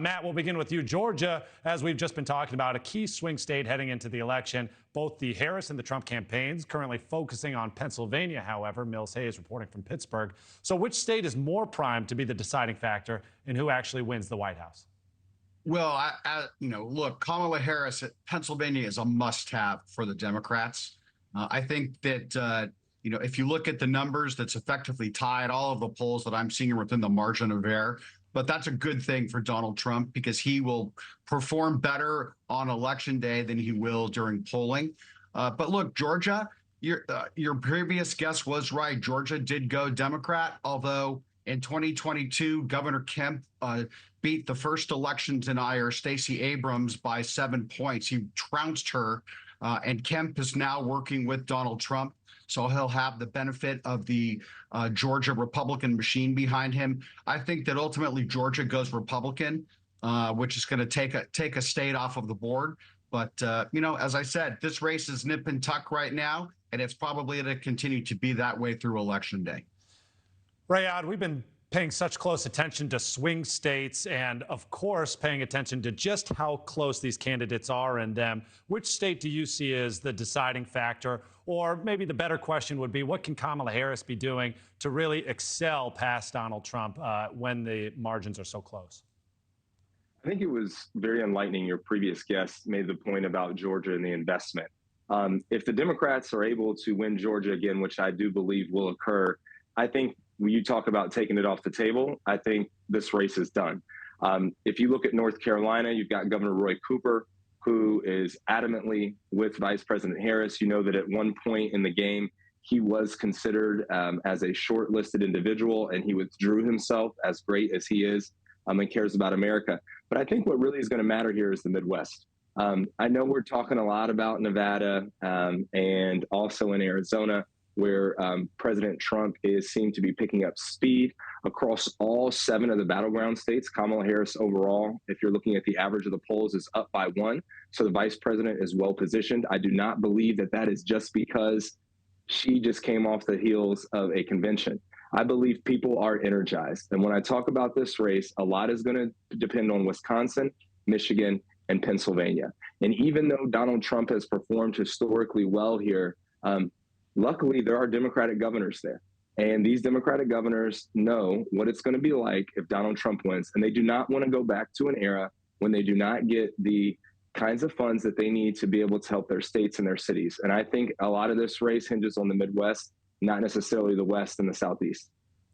Matt, we'll begin with you. Georgia, as we've just been talking about, a key swing state heading into the election. Both the Harris and the Trump campaigns currently focusing on Pennsylvania, however. Mills Hayes reporting from Pittsburgh. So which state is more primed to be the deciding factor in who actually wins the White House? Well, look, Kamala Harris at Pennsylvania is a must-have for the Democrats. I think that, if you look at the numbers, that's effectively tied. All of the polls that I'm seeing are within the margin of error. But that's a good thing for Donald Trump because he will perform better on election day than he will during polling. But look, Georgia, your previous guess was right. Georgia did go Democrat, although in 2022, Governor Kemp beat the first election denier, Stacey Abrams, by 7 points. He trounced her, and Kemp is now working with Donald Trump. So he'll have the benefit of the Georgia Republican machine behind him. I think that ultimately Georgia goes Republican, which is going to take a state off of the board. But, as I said, this race is nip and tuck right now, and it's probably going to continue to be that way through Election Day. Reyahd, we've been paying such close attention to swing states and, of course, paying attention to just how close these candidates are in them. Which state do you see as the deciding factor? Or maybe the better question would be, what can Kamala Harris be doing to really excel past Donald Trump when the margins are so close? I think it was very enlightening. Your previous guest made the point about Georgia and the investment. If the Democrats are able to win Georgia again, which I do believe will occur, I think when you talk about taking it off the table, I think this race is done. If you look at North Carolina, you've got Governor Roy Cooper, who is adamantly with Vice President Harris. You know that at one point in the game, he was considered as a shortlisted individual, and he withdrew himself, as great as he is, and cares about America. But I think what really is going to matter here is the Midwest. I know we're talking a lot about Nevada and also in Arizona, where President Trump is seen to be picking up speed across all 7 of the battleground states. Kamala Harris overall, if you're looking at the average of the polls, is up by 1. So the vice president is well positioned. I do not believe that that is just because she just came off the heels of a convention. I believe people are energized. And when I talk about this race, a lot is going to depend on Wisconsin, Michigan, and Pennsylvania. And even though Donald Trump has performed historically well here, luckily, there are Democratic governors there. And these Democratic governors know what it's going to be like if Donald Trump wins. And they do not want to go back to an era when they do not get the kinds of funds that they need to be able to help their states and their cities. And I think a lot of this race hinges on the Midwest, not necessarily the West and the Southeast.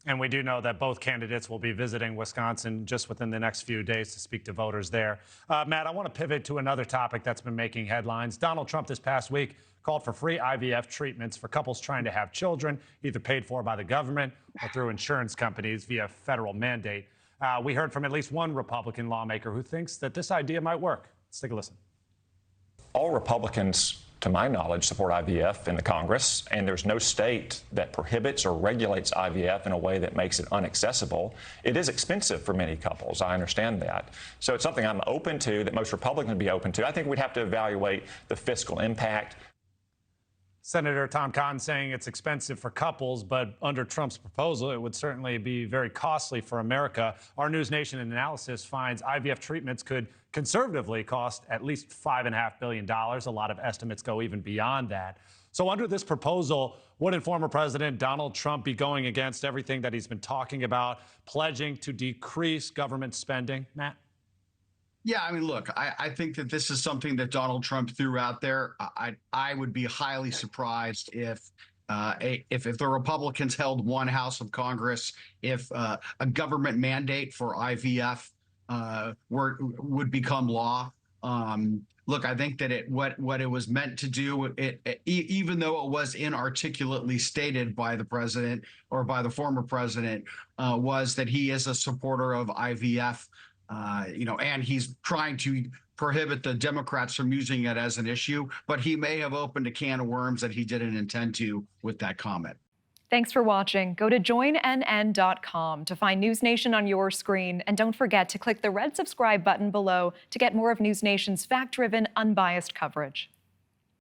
And we do know that both candidates will be visiting Wisconsin just within the next few days to speak to voters there. Matt, I want to pivot to another topic that's been making headlines. Donald Trump this past week called for free IVF treatments for couples trying to have children, either paid for by the government or through insurance companies via federal mandate. We heard from at least one Republican lawmaker who thinks that this idea might work. Let's take a listen. All Republicans, to my knowledge, support IVF in the Congress, and there's no state that prohibits or regulates IVF in a way that makes it inaccessible. It is expensive for many couples. I understand that. So it's something I'm open to, that most Republicans would be open to. I think we'd have to evaluate the fiscal impact. Senator Tom Cotton saying it's expensive for couples, but under Trump's proposal, it would certainly be very costly for America. Our NewsNation analysis finds IVF treatments could conservatively cost at least $5.5 billion. A lot of estimates go even beyond that. So under this proposal, wouldn't former President Donald Trump be going against everything that he's been talking about, pledging to decrease government spending? Matt? Yeah, I mean, look, I think that this is something that Donald Trump threw out there. I would be highly surprised if the Republicans held one house of Congress, if a government mandate for IVF would become law. Look, I think that what it was meant to do, even though it was inarticulately stated by the president or by the former president, was that he is a supporter of IVF. And he's trying to prohibit the Democrats from using it as an issue, but he may have opened a can of worms that he didn't intend to with that comment. Thanks for watching. Go to joinnn.com to find NewsNation on your screen. And don't forget to click the red subscribe button below to get more of NewsNation's fact-driven, unbiased coverage.